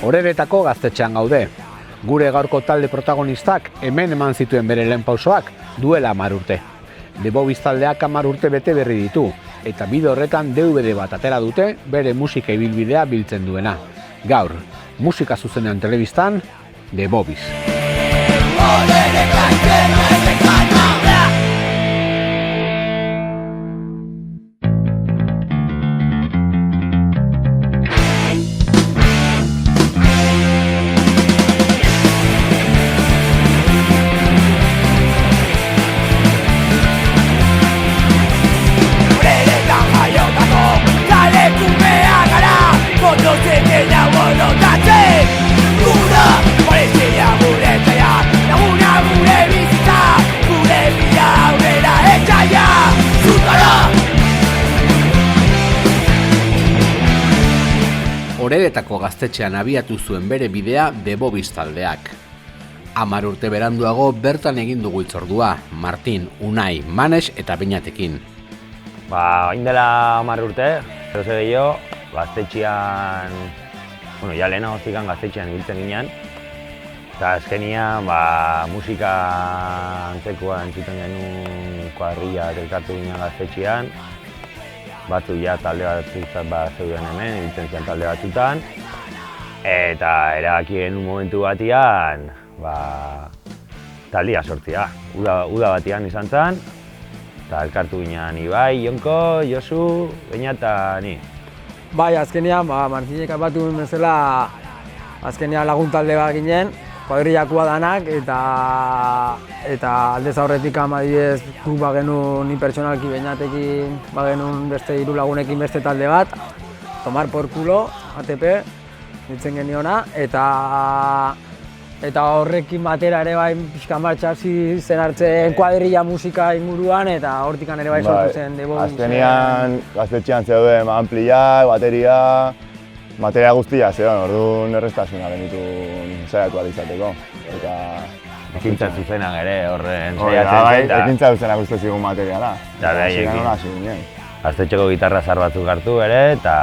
Oreretako gaztetxean gaude. Gure gaurko talde protagonistak hemen eman zituen bere lehen pausoak duela 10 urte. The Bobbies taldeak 10 urte bete berri ditu, eta bide horretan DVD bat atera dute bere musika ibilbidea biltzen duena. Gaur, musika zuzenean telebistan, The Bobbies. Oreretako gaztetxean abiatu zuen bere bidea The Bobbies taldeak. 10 urte beranduago bertan egin dugu hitzordua, Martin, Unai, Manes eta Beñatekin. Hain dela 10 urte, eroze gehiago, gaztetxean, ja lehenago zikan gaztetxean ibiltzen ginen. Eta azkenian, musika antzekoa entzuten genuen kuadrilla elkartu ginen gaztetxean. Batzuk ja talde batzuk zeuden hemen, ibiltzen zian talde batzutan. Eta erabaki genuen momentu batian, taldea sortzea. Uda batian izan zen. Eta elkartu ginen Ibai, Jonko, Josu, Beña eta ni. Azkenean, Martinek aipatu duen bezala, azkenean lagun talde bat ginen, kuadrillakoa danak, eta aldez aurretik adibidez guk bagenuen ni pertsonalki Beñatekin bagenuen beste 3 lagunekin beste talde bat, Tomar por culo, ATP, ditzen geniona, eta horrekin batera ere bai pixka martxa hasi zen hartzen kuadrilla musika inguruan eta hortikan ere bai sortu zen The Bobbies. Azkenean gaztetxean zeuden ampliak, materia guztia zeuden, orduan errestasuna genituen saiatu ahal izateko. Ekintza zuzenak ere horren saiatzen zen. Ekintza zuzenak uste zigun materiala. Gaztetxeko gitarra zar batzuk hartu ere eta...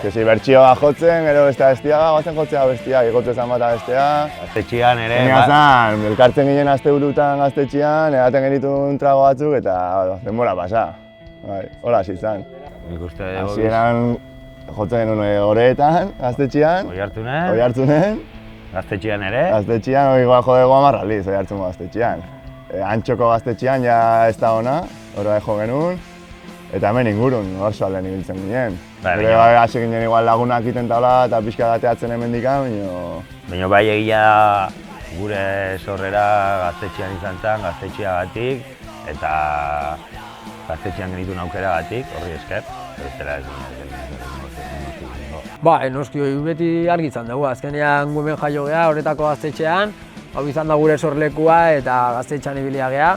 Kesi bertxioa jotzen, gero bestea bestia, batzen jotzea bestia, egotu ezan bat bestea. Gaztetxean ere... Zan, elkartzen ginen asteburutan gaztetxean, edaten genituen trago batzuk eta denbora pasa. Hola hasi zan. Hasieran jotzen genuen Oreretan, gaztetxean. Oiartzunen. Gaztetxean ere? Gaztetxean, igual jode goa aldiz, Oiartzungo gaztetxean. Antxoko gaztetxean ja ez da ona, hori jo genuen. Eta hemen ingurun, oso aldean ibiltzen ginen. Gure hasi ginen igual lagunak iten taula eta pixka gateatzen hemendikan, baina bai egia gure sorrera gaztetxean izan zen, gaztetxeagatik eta gaztetxean genituen aukeragatik, horri esker. Noski beti argitzen dugu, azkenean gu hemen jaio geha, horretako gaztetxean, hau izan da gure sorlekua eta gaztetxean ibilia geha.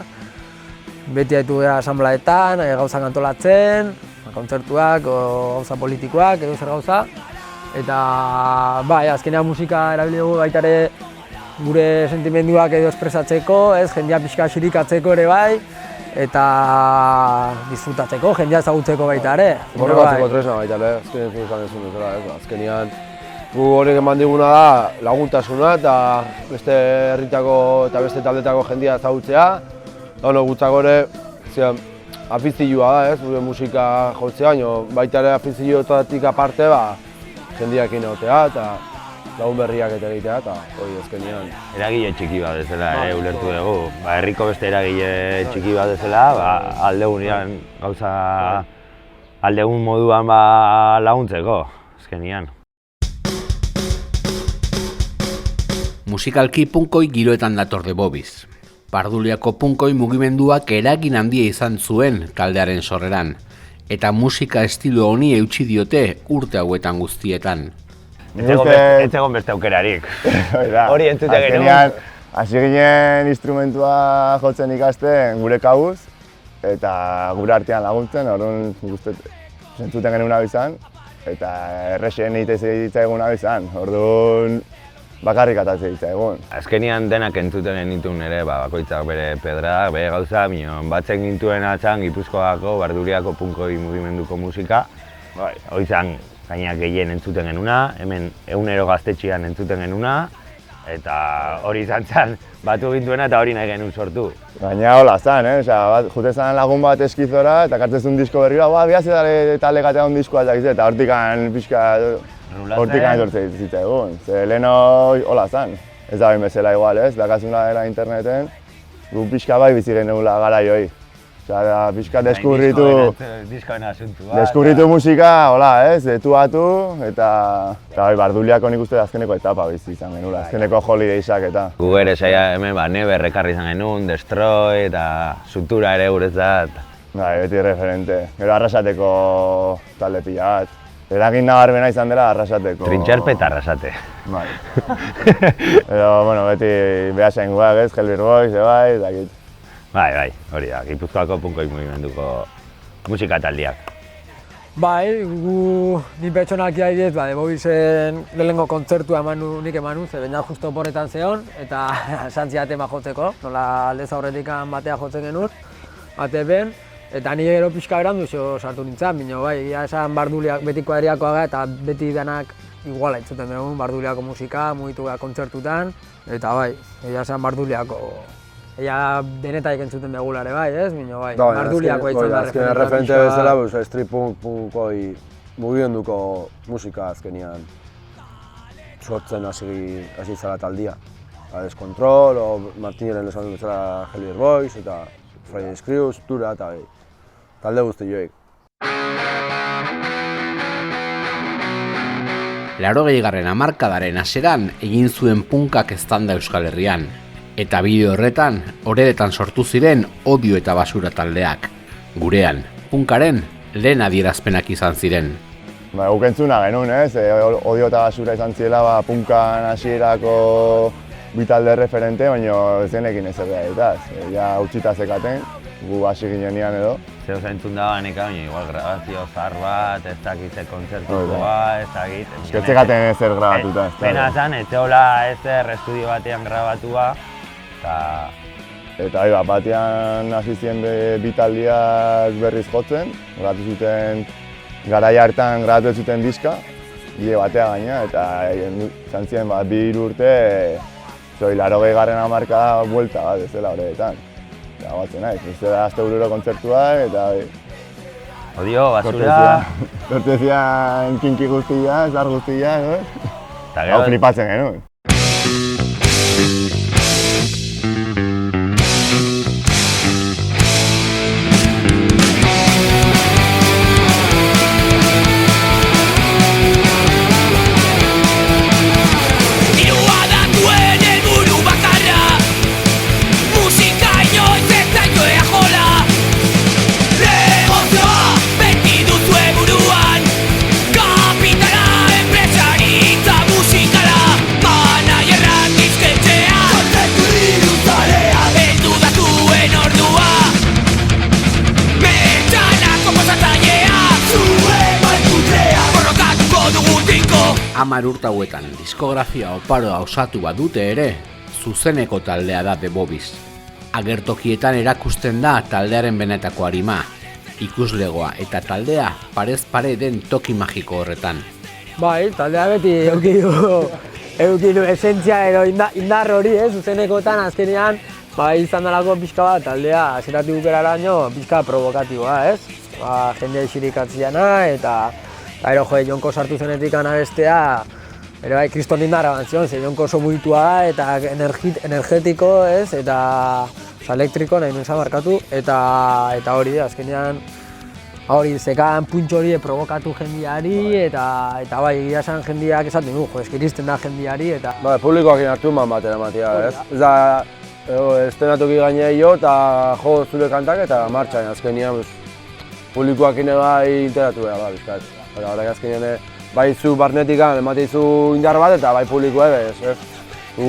Beti haitu gara asanblaetan, gauzak antolatzen, kontzertuak, gauza politikoak, edo zer gauza. Eta azkenean musika erabili dugu baita ere gure sentimenduak edo espresatzeko, jendea pixka xirikatzeko ere bai, eta disfrutatzeko, jendea ezagutzeko baita ere. Borrokatzeko tresna baita ere, azkenean zuen ezin duzela, azkenean gu honek eman diguna da laguntasuna eta beste herritako eta beste taldetako jendea ezagutzea. Gutzako ere, afizioa da, gure musika jotzea, baita ere afizioetatik aparte jendeak egotea eta lagun berriak eta egitea eta hori azkenean. Eragile txiki bat ezela ulertu dugu. Herriko beste eragile txiki bat ezela, aldegunean gauza aldegun moduan laguntzeko, azkenean. Musikalki punkoi giroetan dator The Bobbies. Parduliako punkoi mugimenduak eragin handia izan zuen taldearen sorreran, eta musika estilo honi eutsi diote urte hauetan guztietan. Ez egon beste aukerarik. Hori entzute genuen. Hasi ginen instrumentua jotzen ikasten gure kabuz, eta gure artean laguntzen, orduan zentzuten genuen abizan, eta errexen egitza abizan, orduan bakarrik atatzen egun. Azkenian denak entzuten genituen ere, bakoitzak bere pedraak, bere gauza, batzen gintuen atzan Gipuzkoako, Barduriako punkoi mugimenduko musika. Bai, hori zan gainak gehien entzuten genuna, hemen 100 gaztetxean entzuten genuna, eta hori izan zen batu gintuena eta hori nahi genuen sortu. Gaina hola zan, jute zan lagun bat eskizora eta kartzezun disko berrira, bihaze talde gatea un diskoa eta hortikan pixka hortikan etortzen zitzaigun. Ze leheno hola zan, ez da bain bezala igual, ez? Dakazuna dela interneten, gu pixka bai bizi genugula garai hoi. Osea, pixka deskubritu musika, hola, ez? Detuatu eta Barduliako nik uste azkeneko etapa bizi izan genula, azkeneko holidaysak eta. Gu ere saia hemen Never ekarri izan genuen, Destroy eta Sutura ere guretzat. Bai, beti referente. Gero Arrasateko talde pila bat. Eragin nabarmena izan dela Arrasateko. Trintxerpe eta Arrasate. Bai. Edo, bueno, beti behasainguak ez, Hellbeer Boys, bai, dakit. Bai, hori da, Gipuzkoako punkoi mugimenduko musika taldiak. Bai, ni pertsonalki adibidez, The Boysen lehenengo kontzertua nik eman nun, ze baina justo oporretan zeon, eta santziate jotzeko, nola aldez aurretik batea jotzen genuen, bate ben, eta ni gero pixka berandu sartu nintzen, baina bai, egia esan Barduliak beti kuadriakoa eta beti denak iguala entzuten dugu, Barduliako musika, mugitu gara kontzertutan, eta bai, egia esan Barduliako ea denetaik entzuten begulare bai, ez? Baina bai, Barduliako eitzen da azkenean referente bezala, street punkoi mugimenduko musika azkenean sortzen hasi zara taldia. Descontrol, Martineren esan dut bezala Hellbeer Boys, eta Friday Screw, Sutura, eta talde guzti joik. 80. hamarkadaren hasieran egin zuen punkak eztanda Euskal Herrian. Eta bideo horretan, oreretan sortu ziren odio eta basura taldeak. Gurean, punkaren lehen adierazpenak izan ziren. Guk entzuna genuen, ez? Odio eta basura izan zirela punkan hasierako bi talde referente, baina zenekin ezer behar. Ja utxita zekaten, gu hasi ginean edo. Zeo zentzun da baneka, baina igual grabazio zahar bat, ez dakitze kontzertukoa, ez dakit. Ezketxekaten ezer grabatuta. Pena zan, etxeola ezer estudio batean grabatua. Eta batean hasi ziren bi taldiak berriz jotzen, grabatu zuten garai hartan grabatu zuten diska, bide batea gaina, eta izan ziren 2-3 urte 80. hamarkada buelta bat ez dela horretan. Eta batzen naiz, uste da Astebururo kontzertua eta odio, basura... Tortezian kinki guztia, zar guztia, no? Hau flipatzen genuen. Hamar urte hauetan diskografia oparoa osatu badute ere, zuzeneko taldea da The Boys. Agertokietan erakusten da taldearen benetako arima, ikuslegoa eta taldea parez pare den toki magiko horretan. Bai, taldea beti eduki du esentzia edo indar hori, zuzenekotan azkenean izan dalako pixka bat taldea zeratu bukeraraino pixka provokatiboa, ez? Jendea isirikatziana eta Gero Jonko sartu zenetik anabestea, ere bai, kriston indarra bantzion, ze Jonko oso mugitua eta energetiko, ez? Eta elektriko nahi nuen markatu, eta hori, azkenean hori, zekan puntxo hori provokatu jendiari, eta bai, egia esan jendiak esaten du, eskiristen da jendiari, eta... Bai, publikoak inartu man batera ematea, ez? Ez da, estenatuki gainei jo, eta jo zure kantak eta martxan, azkenean publikoak bai interatu behar da, bizkat. Horrek azkenean bai zu barnetikan emateizu indar bat eta bai publikoa ez.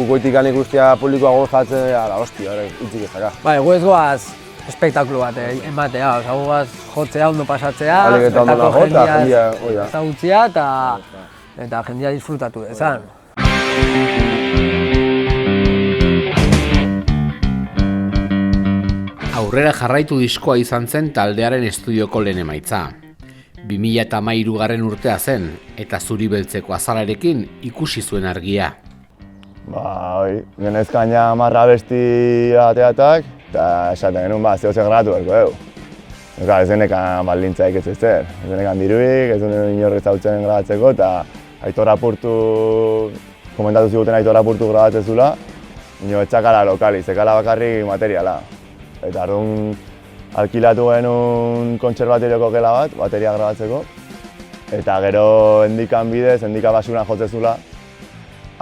Goitikan ikustea publikoa gozatzen gara, hostia, hitzik ez daka. Bai, gu ez goaz espektakulu bat ematea, gu goaz jotzea, ondo pasatzea, bertako jendia ezagutzea eta jendia disfrutatu dezan. Aurrera jarraitu diskoa izan zen taldearen estudioko lehen emaitza. 2013 urtea zen, eta zuri beltzeko azalarekin ikusi zuen argia. Genezkaina 10 abesti ateatak, eta esaten genuen zehotzen grabatu berko dugu. Ez denekan baldintzaik ez ezer, ez denekan diruik, ez denekan inorrez hautzen grabatzeko, eta Aitor Apurtu, komentatu ziguten Aitor Apurtu grabatzen zula, etxakala lokali, zekala bakarrik materiala. Eta orduan alkilatu genuen kontserbatorioko gela bat, bateria grabatzeko. Eta gero hendikan bidez, hendika basuran jotzen zula,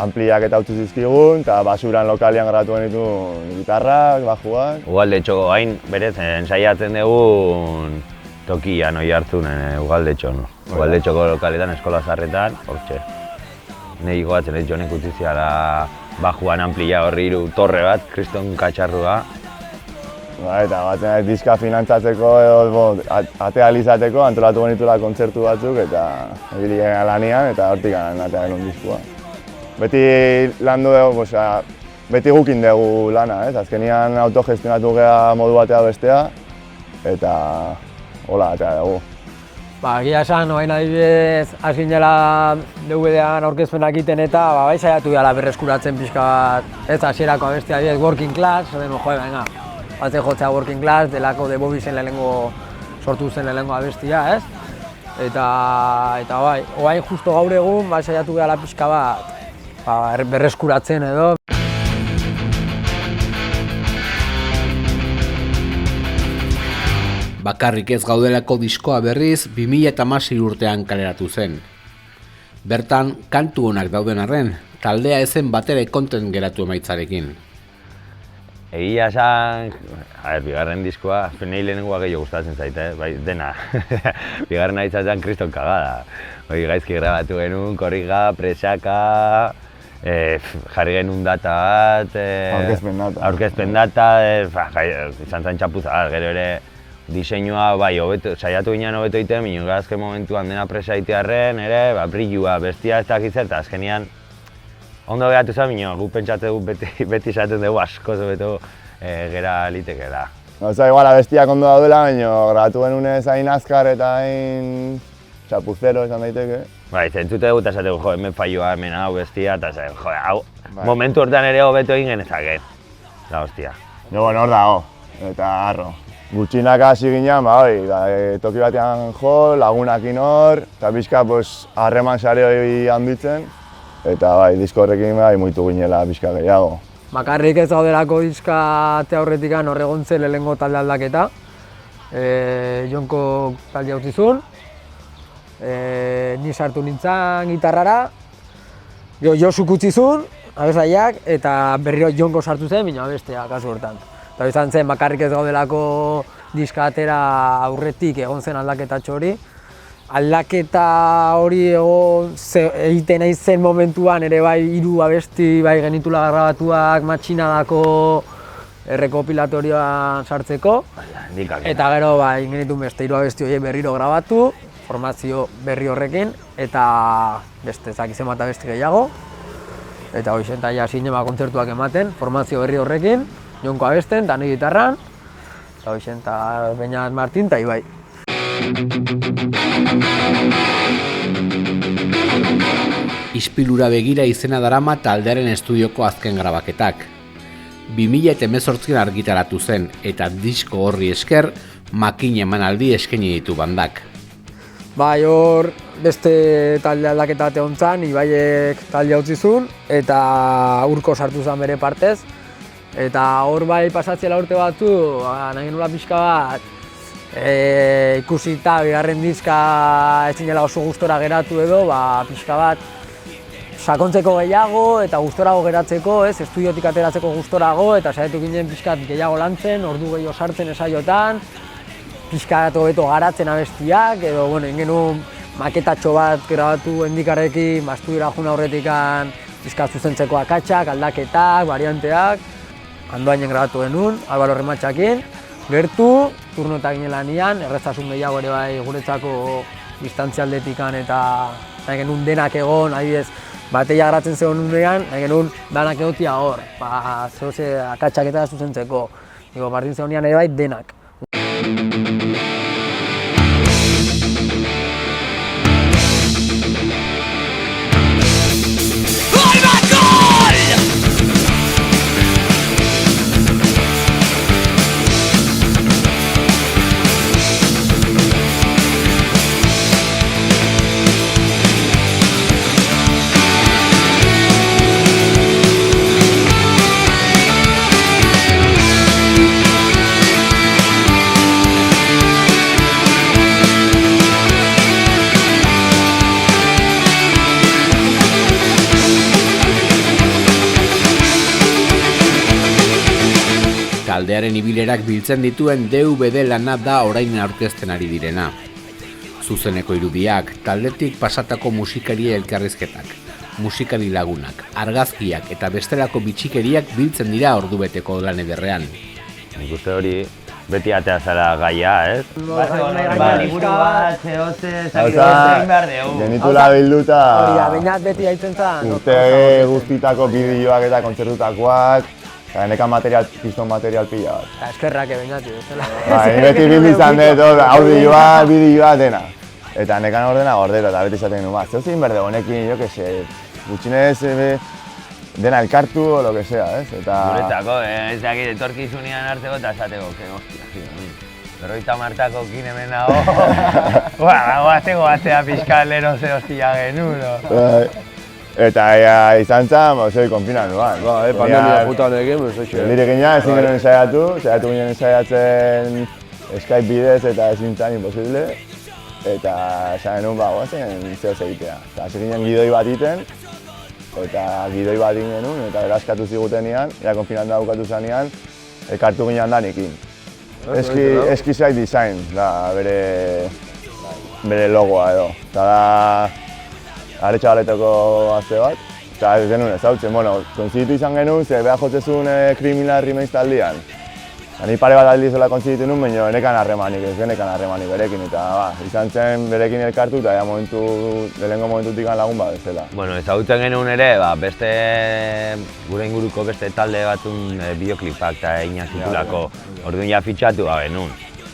ampliak eta utzi zizkigun, eta basuran lokalian grabatu genituen gitarrak, bajuak. Ugaldetxoko hain berez ensaiatzen dugun tokian oi hartzunen Ugaldetxon. Ugaldetxoko lokaletan, eskola zarretan, hortxe. Nei goatzen ez jonek utzi ziala bajuan amplia horri 3 torre bat, kriston katxarrua. Eta batzen diska finantzatzeko edo atea izateko antolatu genituela kontzertu batzuk eta ibili garen lanian eta hortik atea genuen diskua. Beti landu dugu, beti gukin dugu lana, azkenian autogestionatu geha modu batea bestea eta hola atea dugu. Egia esan, orain adibidez, hasi ginela DVD-an aurkezpenak egiten eta bai saiatu gara berreskuratzen pixka bat, ez hasierako abestia adibidez Working Class, edo venga, batzen jotzea Working Class, delako de Bobby zen lehenengo sortu zen lehenengo abestia, ez? Eta bai, orain justo gaur egun bai saiatu gara pixka bat berreskuratzen edo. Bakarrik ez gaudelako diskoa berriz 2016 urtean kaleratu zen. Bertan, kantu onak dauden arren, taldea ezen batere konten geratu emaitzarekin. Egia esan, bigarren diskoa, nahi lehenengoa gehiago gustatzen zaite, bai, dena. Bigarren aitzatzen kriston kagada. Gaizki grabatu genuen, korriga, presaka, jarri genuen data bat, aurkezpen data, izan zen txapuza, gero ere diseinua bai, saiatu ginen hobeto egiten, minun azken momentuan dena presa egitearren, ere, brillua, bestia ez dakiz eta azkenian ondo geratu zen, gu pentsatu dugu beti esaten dugu askoz hobeto gera litekeela. Igual abestiak ondo daudela, baina grabatu genuen hain azkar eta hain txapuzero esan daiteke. Bai, zentzute dugu eta esateko, jo, hemen faioa, hemen hau bestia, eta zen, jo, hau, momentu hortan ere hobeto egin genezake, da hostia. Hor dago, eta harro. Gutxinak hasi ginen, toki batean jo, lagunakin hor, eta pixka harreman sare hori handitzen, eta disko horrekin muitu ginela pixka gehiago. Bakarrik ez gaudelako diska atea horretik hor egon zen lehenengo talde aldaketa. Jonko talde utzi zuen, ni sartu nintzen gitarrara, Josuk utzi zuen, abesaiak, eta berriro Jonko sartu zen, baina abestea kasu hortan. Eta izan zen, bakarrik ez gaudelako diska atera aurretik egon zen aldaketatxo hori. Aldaketa hori egiten nahi zen momentuan ere bai 3 abesti bai genitula grabatuak matxinadako errekopilatorioan sartzeko. Eta gero bai genitun beste 3 abesti horiek berriro grabatu, formazio berri horrekin, eta beste zakizen bat abesti gehiago. Eta hoxen eta ja zinema kontzertuak ematen, formazio berri horrekin. Jonko abesten, eta nire gitarran, eta hoxen eta Beñat Martin, eta Ibai. Ispilura begira izena darama taldearen estudioko azken grabaketak. 2018 argitaratu zen, eta disko horri esker, makina emanaldi eskaini ditu bandak. Bai, hor beste talde aldaketa egon zen, Ibaiek taldea utzi zuen, eta Urko sartu zen bere partez. Eta hor bai pasatziela urte batzu, nahi genula pixka bat, ikusita bigarren diska ez zinela oso gustora geratu edo, pixka bat sakontzeko gehiago eta gustorago geratzeko, estudiotik ateratzeko gustorago, eta saiatu ginen pixkat gehiago lantzen, ordu gehiago sartzen esaiotan, pixkat hobeto garatzen abestiak, edo genuen maketatxo bat grabatu hendikarekin, estudiora juna horretikan diska zuzentzeko akatsak, aldaketak, varianteak, Andoainen grabatu genuen, Álvaro Rematxakin, gertu, turnoetak ginen lanian, erreztasun gehiago ere bai guretzako distantzia aldetikan eta nahi genuen denak egon, adibidez, bateia garatzen zegoen unean, nahi genuen danak egotia hor, zehose akatsak eta zuzentzeko, Martin zegoenean ere bai denak. taldearen ibilerak biltzen dituen DVD lana da orain aurkezten ari direna. Zuzeneko irudiak, taldetik pasatako musikaria elkarrizketak, musikari lagunak, argazkiak eta bestelako bitxikeriak biltzen dira ordubeteko lan ederrean. Nik uste hori beti atea zara gaia, ez? Liburu bat, zehose, egin behar dugu. Genitula bilduta Bainat beti haitzen zen. urte guztitako bideoak eta kontzertutakoak, eta nekan piston material pila bat. Eta eskerrak bainat, bezala. Beti bildu izan dut, audioa, bideoa, dena. Eta nekan ordena gordeta, eta beti izaten genuen, zeu zein berde honekin, jo que se, gutxinez dena elkartu o lo que sea, ez? Guretzako, ez dakit etorkizunean hartzeko eta esateko, que hostia, berroita martako kin hemen nago. Goazteko batzea pixka lero ze hostia genuen. Eta izan zen, zoi konfinamenduan. Pandemia puta honekin, bezoitxe. Nire gina ezin genuen saiatu ginen saiatzen Skype bidez eta ezin zen imposible. Eta esan genuen goazen zehoz egitea. Eta hasi ginen gidoi bat iten, eta gidoi bat genuen, eta eraskatu zigutenean, konfinamendu bukatu zenean, ekartu ginen danikin. Eskizai Design da bere logoa edo. Eta da Aretxabaleteko gazte bat, eta ez genuen ezautzen, kontziditu izan genuen, ze behar jotzezun Criminal Remains taldean. Ni pare bat aldiz zola kontziditu nuen, baina nekan harremanik, ez genekan harremanik berekin, eta izan zen berekin elkartu, eta lehenengo momentutik lagun bat bezala. Bueno, ezagutzen genuen ere, beste gure inguruko beste talde batun bideoklipak eta egina zitulako. Orduan ja fitxatu genuen,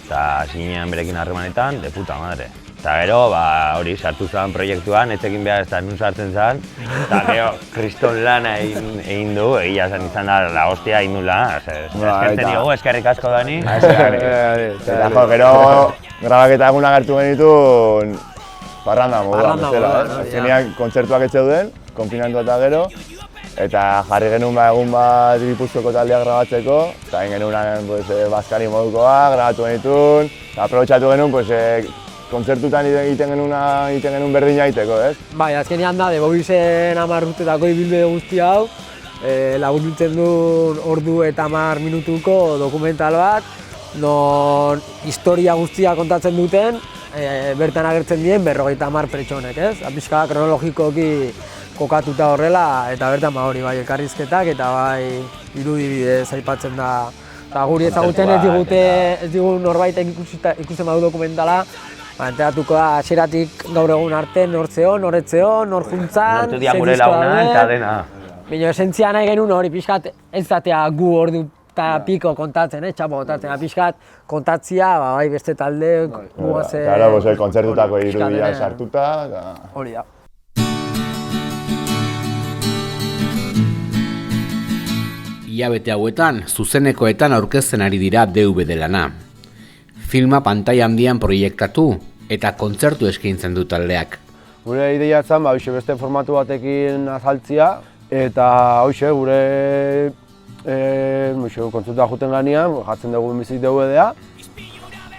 eta hasi ginen berekin harremanetan, de puta madre. Eta gero, hori sartu zen proiektuan, etzekin behar ez da nun sartzen zen, eta gero, kriston lana egin du, egia zen izan da, la hostia egin du lan, eskertzen diogu, eskerrik asko Dani. Eta gero, grabaketa egunak hartu genitu, parranda moduan bezala. Azkenean kontzertuak ez zeuden, konfinamendu eta gero, eta jarri genuen egun bat Gipuzkoako taldeak grabatzeko, eta egin genuen Baskari modukoa, grabatu genituen, eta aprobetxatu genuen kontzertutan egiten genuen berdina egiteko, ez? Bai, azkenean da, The Boysen 10 urtetako ibilbide guzti hau, laguntzen duen ordu eta 10 minutuko dokumental bat, non historia guztia kontatzen duten, bertan agertzen dien 50 pertsonek, ez? Pixka kronologikoki kokatuta horrela, eta bertan hori bai elkarrizketak eta bai irudibidez aipatzen da. Eta guri ezagutzen ez digun norbaitek ikusten badu dokumentala, enteratuko da hasieratik gaur egun arte nortzeon, noretzeon, nor juntzan, nortu dian gure launa eta dena. Baina esentzia nahi genuen hori pixkat ez zatea gu ordu eta piko kontatzen, txapo kontatzen, pixkat kontatzia bai beste talde guazen... Claro, kontzertutako irudia sartuta... Hori da. Hilabete hauetan, zuzenekoetan aurkezten ari dira DVD lana. Filma pantaila handian proiektatu eta kontzertu eskaintzen du taldeak. Gure ideia zen, beste formatu batekin azaltzia, eta gure kontzertua juten ganean, jartzen dugu bizik DVD-a,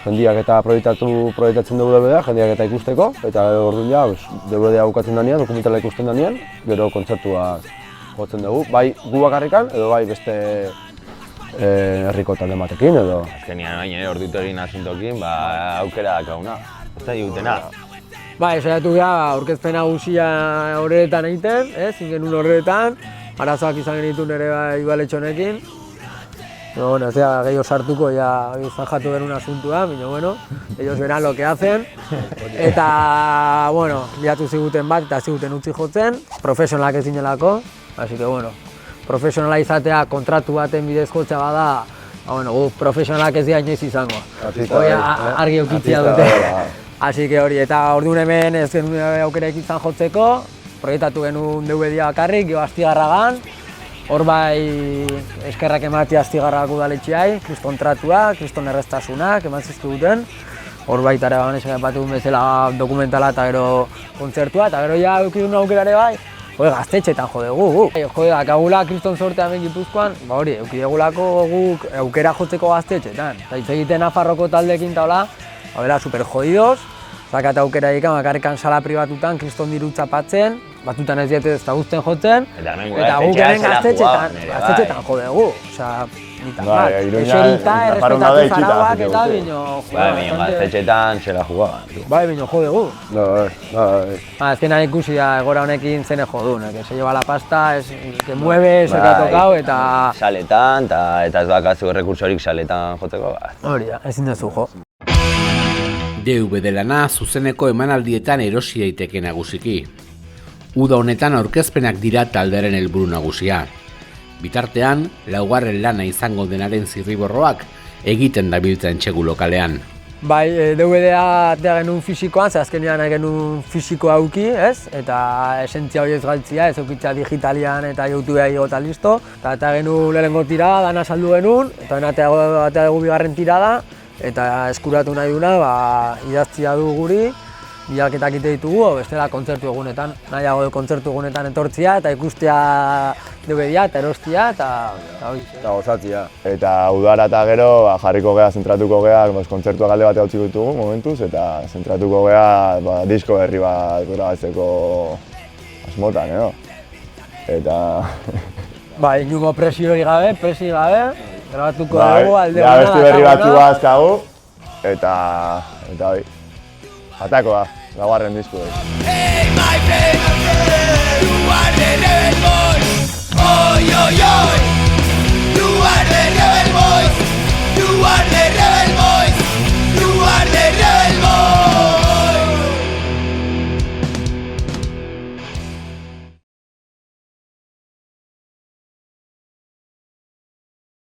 jendiak eta proiektatzen dugu DVD-a, jendiak eta ikusteko, eta orduan ja, DVD-a bukatzen danean, dokumentala ikusten danean, gero kontzertua jotzen dugu, bai gu bakarrikan, edo bai beste herriko talde batekin edo. Azkenean baina ordutegin asuntokin, aukera dakauna, ez da digutena. Saiatu gara aurkezpen nagusia horretan egiten, ingen horretan, arazoak izan genituen ere ibaletxonekin. Gehiago sartuko, zanjatu genuen asuntua, baina, ellos verán lo que hacen. Eta, bilatu ziguten bat eta ziguten utzi jotzen, profesionalak ez zinelako, así que, profesionala izatea kontratu baten bidez jotzea bada, guk profesionalak ez dira inoiz izango. Argi eukitzia dute. Así que hori, eta orduan hemen ez genuen aukera izan jotzeko, proiektatu genuen DVD-a bakarrik, gero Astigarragan, hor bai eskerrak ematea Astigarragako udaletxeai, kriston tratua, kriston erreztasunak eman zizkiguten. Hor baita ere esan epatu bezala dokumentala eta gero kontzertua, eta gero ja eukidun aukera ere bai, gaztetxeetan jode gu. Dakagula kriston sortea hemen Gipuzkoan, eukidegulako guk aukera jotzeko gaztetxeetan. Eta hitz egiten Nafarroko taldeekin eta hola, super jodidos, zakat aukera egin bakarrikan sala pribatutan kriston diru txapatzen, batutan ez diete ez da guzten jotzen, eta guk hemen gaztetxeetan jode gu. ni tan Bai, mal. Iruña, Eserita, Nafarroan daude errespetatu itxita, zarauak eta gutxi. bino... Bai, baina gaztetxetan zela jugaban. Bai, bino jode gu. Azkenan ikusi da egora honekin zene jodun, que se lleva la pasta, que mueve, se ha tocado eta... Saletan, eta ez bakazu rekursorik saletan jotzeko. Hori da, ezin duzu jo. DVD lana zuzeneko emanaldietan erosi daiteke nagusiki. Uda honetan aurkezpenak dira taldearen helburu nagusia. Bitartean, laugarren lana izango denaren zirriborroak egiten dabiltza entxegu lokalean. Bai, DVD-a atea genuen fisikoan, ze azkenean nahi genuen fisikoa auki, ez? Eta esentzia hori ez galtzia, ez aukitza digitalian eta YouTubea igota listo. Eta atea genuen lehenengo tirada, dana saldu genuen, eta atea dugu bigarren tirada, eta eskuratu nahi duna, idaztzia du guri, bilaketak ite ditugu, bestela kontzertu egunetan. Nahiago kontzertu egunetan etortzia eta ikustea DVD-a eta erostia eta hori. Eta gozatzia. Eta udara eta gero jarriko gea, zentratuko gea, kontzertuak alde batea utziko ditugu momentuz, eta zentratuko gea disko berri bat grabatzeko asmotan, edo? Eta... Bai, inungo presi gabe, grabatuko dugu alde ja, beste berri batzu bazkagu, eta hori. Atako da, laugarren disko. Hey, my baby, you wanted